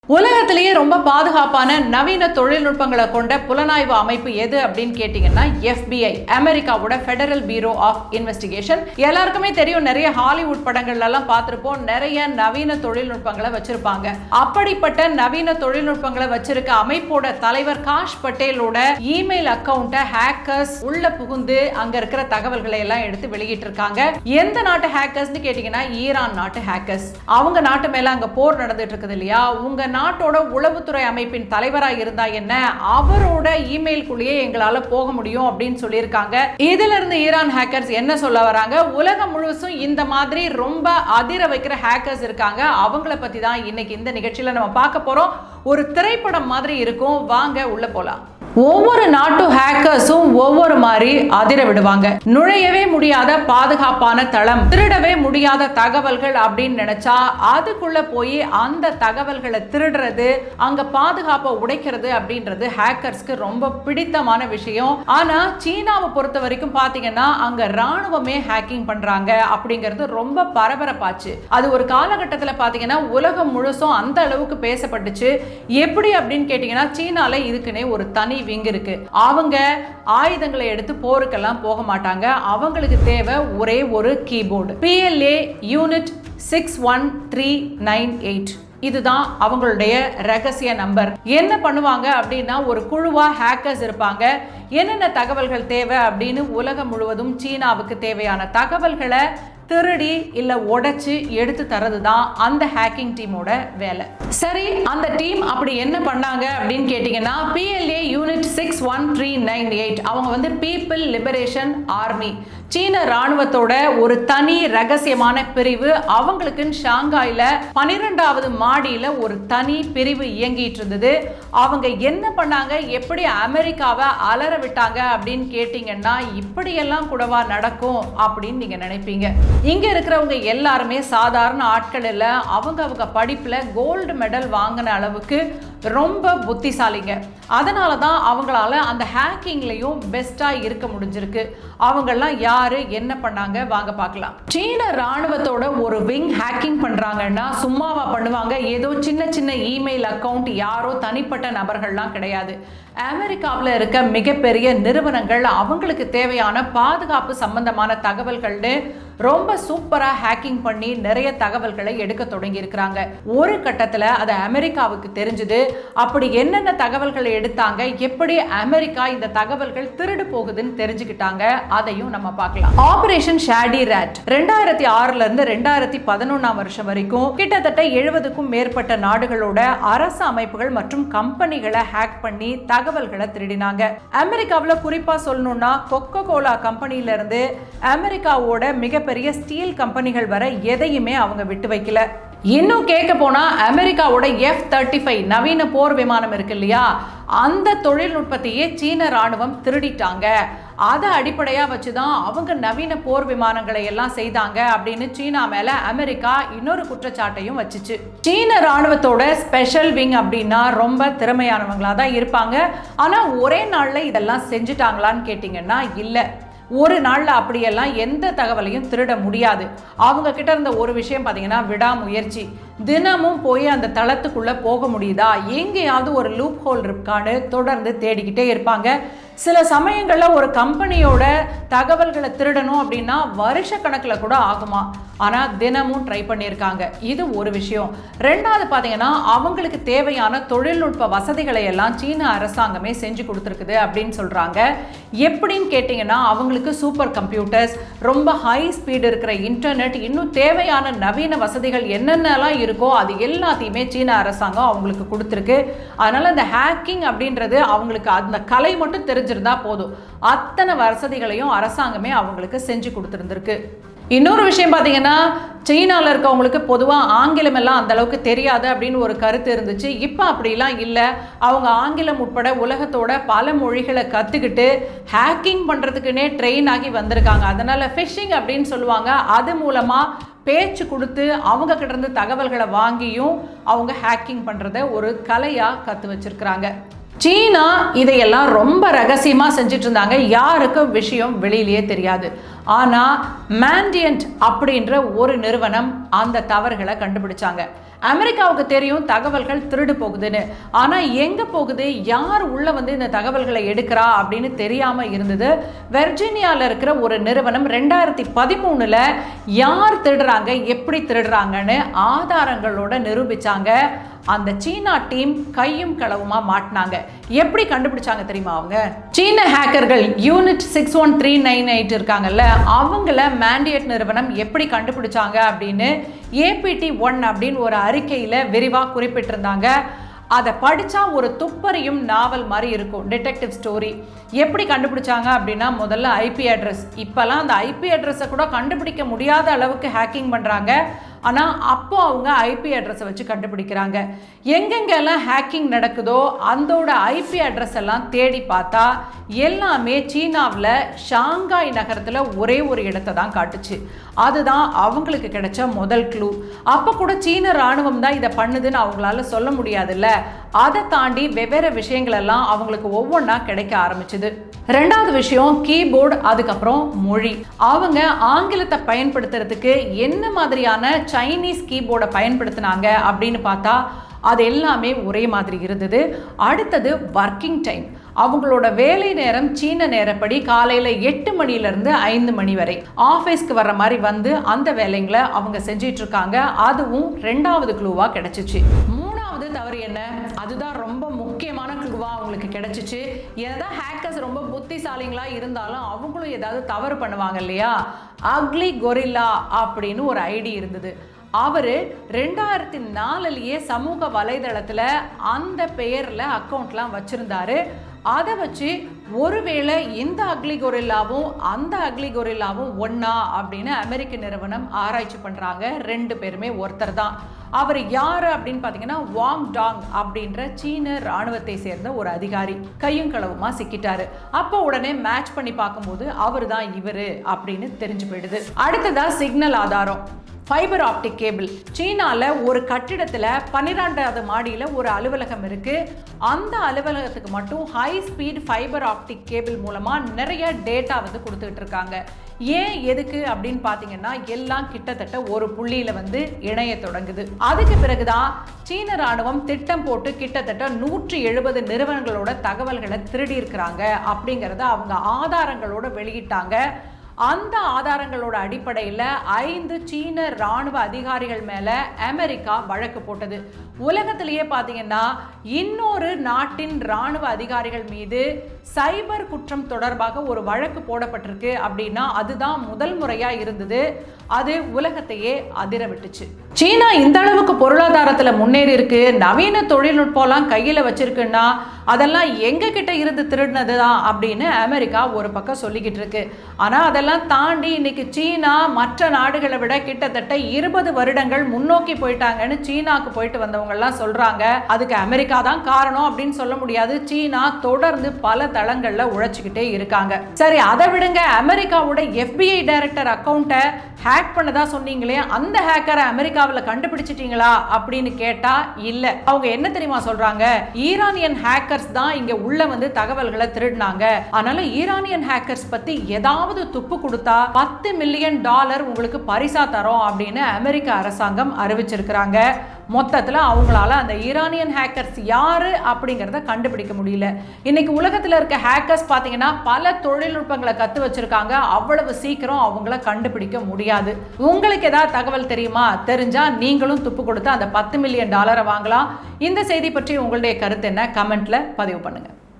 உலகத்திலேயே ரொம்ப பாதுகாப்பான நவீன தொழில்நுட்பங்களை கொண்ட புலனாய்வு அமைப்பு எது அப்படின்னு கேட்டீங்கன்னா FBI, அமெரிக்காவோட ஃபெடரல் பியூரோ ஆஃப் இன்வெஸ்டிகேஷன். எல்லாருக்குமே தெரியும், நிறைய ஹாலிவுட் படங்கள்ல எல்லாம் பார்த்திருப்போம், நிறைய நவீன தொழில்நுட்பங்களை வச்சிருப்பாங்க. அப்படிப்பட்ட நவீன தொழில்நுட்பங்களை வச்சிருக்க அமைப்போட தலைவர் காஷ் பட்டேலோட இமெயில் அக்கவுண்ட ஹேக்கர்ஸ் உள்ள புகுந்து அங்க இருக்கிற தகவல்களை எல்லாம் எடுத்து வெளியிட்டு இருக்காங்க. எந்த நாட்டு ஹேக்கர்ஸ்னு கேட்டீங்கன்னா ஈரான் நாட்டு ஹேக்கர்ஸ். அவங்க நாட்டு மேல அங்க போர் நடந்துட்டு இருக்குது இல்லையா, உங்க நாட்டோட உளவுத்துறை அமைப்பின் தலைவராக இருந்தா என்ன, அவரோட இமெயில் குள்ளேயே எங்களால போக முடியும் அப்படின்னு சொல்லியிருக்காங்க. இதுல இருந்து ஈரான் ஹேக்கர்ஸ் என்ன சொல்ல வராங்க, உலகம் முழுசும் இந்த மாதிரி ரொம்ப அதிர வைக்கிற ஹேக்கர்ஸ் இருக்காங்க. அவங்கள பத்தி தான் இன்னைக்கு இந்த நிகழ்ச்சியில நம்ம பார்க்க போறோம். ஒரு திரைப்படம் மாதிரி இருக்கும், வாங்க உள்ள போலாம். ஒவ்வொரு நாட்டு ஹேக்கர்ஸும் ஒவ்வொரு மாதிரி அதிர விடுவாங்க. நுழையவே முடியாத பாதுகாப்பான தளம், திருடவே முடியாத தகவல்கள் அப்படின்னு நினைச்சா அதுக்குள்ள போய் அந்த தகவல்களை திருடுறது, அங்க பாதுகாப்பை உடைக்கிறது அப்படின்றது ஹேக்கர்ஸ்க்கு ரொம்ப பிடித்தமான விஷயம். ஆனா சீனாவை பொறுத்த வரைக்கும் பாத்தீங்கன்னா அங்க ராணுவமே ஹேக்கிங் பண்றாங்க அப்படிங்கிறது ரொம்ப பரபரப்பாச்சு. அது ஒரு காலகட்டத்தில் பாத்தீங்கன்னா உலகம் முழுசும் அந்த அளவுக்கு பேசப்பட்டுச்சு. எப்படி அப்படின்னு கேட்டீங்கன்னா, சீனால இதுக்குன்னே ஒரு தனி விங் இருக்கு. அவங்க ஆயுதங்களை எடுத்து போருக்கெல்லாம் போக மாட்டாங்க. அவங்களுக்கு தேவை ஒரே ஒரு கீபோர்டு. PLA unit 61398. இதுதான் அவங்களுடைய ரகசிய நம்பர். என்ன பண்ணுவாங்க அப்படின்னா, ஒரு குழுவா ஹேக்கர்ஸ் இருப்பாங்க. என்னென்ன தகவல்கள் தேவை அப்படின்னு உலகம் முழுவதும் சீனாவுக்கு தேவையான தகவல்களை திருடி இல்ல உடைச்சு எடுத்து தரதுதான் அந்த ஹேக்கிங் டீமோட வேலை. சரி, அந்த டீம் அப்படி என்ன பண்ணாங்க அப்படின்னு கேட்டீங்கன்னா, PLA யூனிட் 61398 அவங்க பீப்பிள் லிபரேஷன் ஆர்மி, சீன ராணுவத்தோட ஒரு தனி ரகசியமான பிரிவு. அவங்களுக்கு ஷாங்காயில 12வது மாடியில ஒரு தனி பிரிவு இயங்கிட்டு இருந்தது. அவங்க என்ன பண்ணாங்க, எப்படி அமெரிக்காவை அலற விட்டாங்க அப்படின்னு கேட்டீங்கன்னா, இப்படியெல்லாம் கூடவா நடக்கும் அப்படின்னு நீங்க நினைப்பீங்க. இங்க இருக்கிறவங்க எல்லாருமே சாதாரண ஆட்கள் இல்ல. அவங்க படிப்புல கோல்டு மெடல் வாங்கின அளவுக்கு ரொம்ப புத்திசாலிங்க. அதனால தான் அவங்களால அந்த ஹேக்கிங்லயும் பெஸ்டா இருக்க முடிஞ்சிருக்கு. அவங்கெல்லாம் யாரு, என்ன பண்ணாங்க, வாங்க பார்க்கலாம். சீன ராணுவத்தோட ஒரு விங் ஹேக்கிங் பண்றாங்கன்னா சும்மாவா பண்ணுவாங்க? ஏதோ சின்ன சின்ன இமெயில் அக்கவுண்ட், யாரோ தனிப்பட்ட நபர்கள்லாம் கிடையாது. அமெரிக்காவில் இருக்க மிகப்பெரிய நிறுவனங்கள் அவங்களுக்கு தேவையான பாதுகாப்பு சம்பந்தமான தகவல்கள்னு ரொம்ப சூப்பரா ஹேக்கிங் பண்ணி நிறைய தகவல்களை எடுக்க தொடங்கி இருக்கிறாங்க. ஒரு கட்டத்துல அது அமெரிக்காவுக்கு தெரிஞ்சது. அப்படி என்னென்ன தகவல்களை எடுத்தாங்க, எப்படி அமெரிக்கா இந்த தகவல்கள் திருடு போகுதுன்னு தெரிஞ்சுக்கிட்டாங்க, அதையும் நம்ம பார்க்கலாம். ஆபரேஷன் ஷாடி ராட் 2006ல இருந்து 2011 வருஷம் வரைக்கும் கிட்டத்தட்ட 70க்கும் மேற்பட்ட நாடுகளோட அரசு அமைப்புகள் மற்றும் கம்பெனிகளை ஹேக் பண்ணி தகவல்களை திருடினாங்க. அமெரிக்காவில் குறிப்பா சொல்லணும்னா, கொக்கோ கோலா கம்பெனில இருந்து அமெரிக்காவோட மிகப்பெரிய ஸ்டீல் கம்பெனிகள் வர எதையுமே அவங்க விட்டு வைக்கல. இன்னும் கேட்க போனா, அமெரிக்காவோட F-35 நவீன போர் விமானம் இருக்கு இல்லையா, அந்த தொழில்நுட்பத்தையே சீன ராணுவம் திருடிட்டாங்க. அதை அடிப்படையா வச்சுதான் அவங்க நவீன போர் விமானங்களை எல்லாம் செய்தாங்க அப்படின்னு சீனா மேல அமெரிக்கா இன்னொரு குற்றச்சாட்டையும் வச்சுச்சு. சீன ராணுவத்தோட ஸ்பெஷல் விங் அப்படின்னா ரொம்ப திறமையானவங்களா தான் இருப்பாங்க. ஆனா ஒரே நாள்ல இதெல்லாம் செஞ்சுட்டாங்களான்னு கேட்டீங்கன்னா இல்ல. ஒரு நாள்ல அப்படியெல்லாம் எந்த தகவலையும் திருட முடியாது. அவங்க கிட்ட இருந்த ஒரு விஷயம் பார்த்தீங்கன்னா விடாமுயற்சி. தினமும் போய் அந்த தளத்துக்குள்ள போக முடியுதா, எங்கேயாவது ஒரு லூப் ஹோல் இருக்கான்னு தொடர்ந்து தேடிக்கிட்டே இருப்பாங்க. சில சமயங்கள்ல ஒரு கம்பெனியோட தகவல்களை திருடணும் அப்படின்னா வருஷ கணக்கில் கூட ஆகுமா. ஆனா தினமும் ட்ரை பண்ணியிருக்காங்க. இது ஒரு விஷயம். ரெண்டாவது பார்த்தீங்கன்னா, அவங்களுக்கு தேவையான தொழில்நுட்ப வசதிகளை எல்லாம் சீன அரசாங்கமே செஞ்சு கொடுத்துருக்குது அப்படின்னு சொல்றாங்க. எப்படின்னு கேட்டீங்கன்னா, அவங்களுக்கு சூப்பர் கம்ப்யூட்டர்ஸ், ரொம்ப ஹை ஸ்பீடு இருக்கிற இன்டர்நெட், இன்னும் தேவையான நவீன வசதிகள் என்னென்னலாம் இருக்கோ அது எல்லாத்தையுமே சீன அரசாங்கம் அவங்களுக்கு கொடுத்துருக்கு. அதனால இந்த ஹேக்கிங் அப்படின்றது அவங்களுக்கு அந்த கலை மட்டும் தெரிஞ்சிருந்தா போதும், அத்தனை வசதிகளையும் அரசாங்கமே அவங்களுக்கு செஞ்சு கொடுத்துருந்துருக்கு. இன்னொரு விஷயம் பார்த்தீங்கன்னா, சீனாவில் இருக்கவங்களுக்கு பொதுவாக ஆங்கிலம் எல்லாம் அந்த அளவுக்கு தெரியாது அப்படின்னு ஒரு கருத்து இருந்துச்சு. இப்போ அப்படிலாம் இல்லை. அவங்க ஆங்கிலம் உட்பட உலகத்தோட பல மொழிகளை கற்றுக்கிட்டு ஹேக்கிங் பண்ணுறதுக்குன்னே ட்ரெயின் ஆகி வந்திருக்காங்க. அதனால ஃபிஷிங் அப்படின்னு சொல்லுவாங்க, அது மூலமாக பேச்சு கொடுத்து அவங்க கிட்ட இருந்து தகவல்களை வாங்கியும் அவங்க ஹேக்கிங் பண்ணுறத ஒரு கலையாக கற்று வச்சிருக்கிறாங்க. சீனா இதையெல்லாம் ரொம்ப ரகசியமா செஞ்சுட்டு இருந்தாங்க. யாருக்கும் விஷயம் வெளியிலேயே தெரியாது. ஆனா மாண்டியன்ட் அப்படின்ற ஒரு நிறுவனம் அந்த தவறுகளை கண்டுபிடிச்சாங்க. அமெரிக்காவுக்கு தெரியும் தகவல்கள் திருடு போகுதுன்னு, ஆனா எங்க போகுது, யார் உள்ள வந்து இந்த தகவல்களை எடுக்கிறா அப்படின்னு தெரியாம இருந்தது. வெர்ஜீனியால இருக்கிற ஒரு நிறுவனம் 2013ல யார் திருடுறாங்க, எப்படி திருடுறாங்கன்னு ஆதாரங்களோட நிரூபிச்சாங்க. அந்த சீனா டீம் கையும் களவுமா மாட்டினாங்க. எப்படி கண்டுபிடிச்சாங்க தெரியுமா? அவங்க சீன ஹேக்கர்கள் யூனிட் 61398 இருக்காங்கல்ல, அவங்கள மாண்டியட் நிறுவனம் எப்படி கண்டுபிடிச்சாங்க அப்படின்னு APT1 அப்படின்னு ஒரு அறிக்கையில விரிவா குறிப்பிட்டிருந்தாங்க. அதை படித்தா ஒரு துப்பறியும் நாவல் மாதிரி இருக்கும், டிடெக்டிவ் ஸ்டோரி. எப்படி கண்டுபிடிச்சாங்க அப்படின்னா, முதல்ல ஐபி அட்ரஸ். இப்போல்லாம் அந்த ஐபி அட்ரஸை கூட கண்டுபிடிக்க முடியாத அளவுக்கு ஹேக்கிங் பண்ணுறாங்க. ஆனால் அப்போ அவங்க ஐபி அட்ரஸை வச்சு கண்டுபிடிக்கிறாங்க. எங்கெங்கெல்லாம் ஹேக்கிங் நடக்குதோ அதோட ஐபி அட்ரஸ் எல்லாம் தேடி பார்த்தா எல்லாமே சீனாவில் ஷாங்காய் நகரத்தில் ஒரே ஒரு இடத்தை தான் காட்டுச்சு. அதுதான் அவங்களுக்கு கிடைச்ச முதல் க்ளூ. அப்போ கூட சீன ராணுவம் தான் இதை பண்ணுதுன்னு அவங்களால சொல்ல முடியாதுல்ல. அதை தாண்டி வெவ்வேறு விஷயங்கள் எல்லாம் அவங்களுக்கு ஒவ்வொன்றா கிடைக்க ஆரம்பிச்சுது. ரெண்டாவது விஷயம் கீபோர்டு, அதுக்கப்புறம் மொழி. அவங்க ஆங்கிலத்தை பயன்படுத்துறதுக்கு என்ன மாதிரியான சைனீஸ் கீபோர்டை பயன்படுத்தினாங்க அப்படின்னு பார்த்தா அது எல்லாமே ஒரே மாதிரி இருந்தது. அடுத்தது ஒர்க்கிங் டைம். அவங்களோட வேலை நேரம் சீன நேரப்படி காலையில் 8 மணிலேருந்து 5 மணி வரை ஆஃபீஸ்க்கு வர்ற மாதிரி வந்து அந்த வேலைங்களை அவங்க செஞ்சிட்டு இருக்காங்க. அதுவும் ரெண்டாவது க்ளூவாக கிடைச்சிச்சு. மூணாவது தவறு என்ன, அதுதான் ரொம்ப முக்கியமான க்ளூவாக அவங்களுக்கு கிடைச்சிச்சு. ஏதாவது ஹேக்கர்ஸ் ரொம்ப புத்திசாலிங்களா இருந்தாலும் அவங்களும் ஏதாவது தவறு பண்ணுவாங்க இல்லையா. அக்லி கொரில்லா அப்படின்னு ஒரு ஐடி இருந்தது. அவர் 2004லேயே சமூக வலைதளத்தில் அந்த பெயரில் அக்கௌண்ட்லாம் வச்சுருந்தாரு. அதை வச்சு ஒருவேளை இந்த அக்லி கொரில்லாவும் அந்த அக்லி கொரில்லாவும் ஒன்னா அப்படின்னு அமெரிக்க நிறுவனம் ஆராய்ச்சி பண்ணுறாங்க. 2 பேருமே ஒருத்தர் தான். அவர் யார் அப்படின்னு பார்த்தீங்கன்னா வாங் டாங் அப்படின்ற சீன ராணுவத்தை சேர்ந்த ஒரு அதிகாரி. கையும் களவுமா சிக்கிட்டாரு. அப்போ உடனே மேட்ச் பண்ணி பார்க்கும்போது அவர் தான் இவர் அப்படின்னு தெரிஞ்சு போயிடுது. அடுத்ததா சிக்னல் ஆதாரம், ஃபைபர் ஆப்டிக் கேபிள். சீனாவில் ஒரு கட்டிடத்தில் 12வது மாடியில் ஒரு அலுவலகம் இருக்குது. அந்த அலுவலகத்துக்கு மட்டும் high speed fibre optic cable மூலமாக நிறைய டேட்டா வந்து கொடுத்துக்கிட்டு இருக்காங்க. ஏன் எதுக்கு அப்படின்னு பார்த்தீங்கன்னா எல்லாம் கிட்டத்தட்ட ஒரு புள்ளியில் வந்து இணைய தொடங்குது. அதுக்கு பிறகுதான் சீன ராணுவம் திட்டம் போட்டு கிட்டத்தட்ட 170 நிறுவனங்களோட தகவல்களை திருடி இருக்கிறாங்க அப்படிங்கிறத அவங்க ஆதாரங்களோட வெளியிட்டாங்க. அந்த ஆதாரங்களோட அடிப்படையில் 5 சீன ராணுவ அதிகாரிகள் மேலே அமெரிக்கா வழக்கு போட்டது. உலகத்திலேயே பார்த்தீங்கன்னா இன்னொரு நாட்டின் ராணுவ அதிகாரிகள் மீது சைபர் குற்றம் தொடர்பாக ஒரு வழக்கு போடப்பட்டிருக்கு அப்படின்னா அதுதான் முதல் முறையாக இருந்தது. அது உலகத்தையே அதிர விட்டுச்சு. சீனா இந்த அளவுக்கு பொருளாதாரத்தில் முன்னேறி இருக்கு, நவீன தொழில்நுட்பம்லாம் கையில் வச்சிருக்குன்னா அதெல்லாம் எங்க கிட்ட இருந்து திருடினது தான் அப்படின்னு அமெரிக்கா ஒரு பக்கம் சொல்லிக்கிட்டு இருக்கு. ஆனால் அதெல்லாம் தாண்டி இன்னைக்கு சீனா மற்ற நாடுகளை விட கிட்டத்தட்ட 20 வருடங்கள் முன்னோக்கி போயிட்டாங்கன்னு சீனாக்கு போயிட்டு வந்தவங்கலாம் சொல்றாங்க. அதுக்கு அமெரிக்கா தான் காரணம் அப்படின்னு சொல்ல முடியாது. சீனா தொடர்ந்து பல தளங்கள்ல உழைச்சிக்கிட்டே இருக்காங்க. சரி, அதை விடுங்க. அமெரிக்காவோட FBI டைரக்டர் அக்கௌண்ட்டை ஹேக் பண்ணதா சொன்னீங்களே, அந்த ஹேக்கரை அமெரிக்காவில் கண்டுபிடிச்சிட்டீங்களா அப்படின்னு கேட்டா இல்ல. அவங்க என்ன தெரியுமா சொல்றாங்க, ஈரானியன் ஹேக்கர்ஸ் தான் இங்க உள்ள வந்து தகவல்களை திருடினாங்க. அதனால ஈரானியன் ஹேக்கர்ஸ் பத்தி ஏதாவது துப்பு கொடுத்தா $10 மில்லியன் உங்களுக்கு பரிசா தரோம் அப்படின்னு அமெரிக்க அரசாங்கம் அறிவிச்சிருக்கிறாங்க. மொத்தத்தில் அவங்களால அந்த ஈரானியன் ஹேக்கர்ஸ் யாரு அப்படிங்கிறத கண்டுபிடிக்க முடியல. இன்னைக்கு உலகத்தில் இருக்க ஹேக்கர்ஸ் பார்த்தீங்கன்னா பல தொழில்நுட்பங்களை கற்று வச்சிருக்காங்க. அவ்வளவு சீக்கிரம் அவங்கள கண்டுபிடிக்க முடியாது. உங்களுக்கு ஏதாவது தகவல் தெரியுமா? தெரிஞ்சா நீங்களும் துப்பு கொடுத்து அந்த $10 மில்லியன் வாங்கலாம். இந்த செய்தி பற்றி உங்களுடைய கருத்து என்ன? கமெண்ட்ல பதிவு பண்ணுங்க.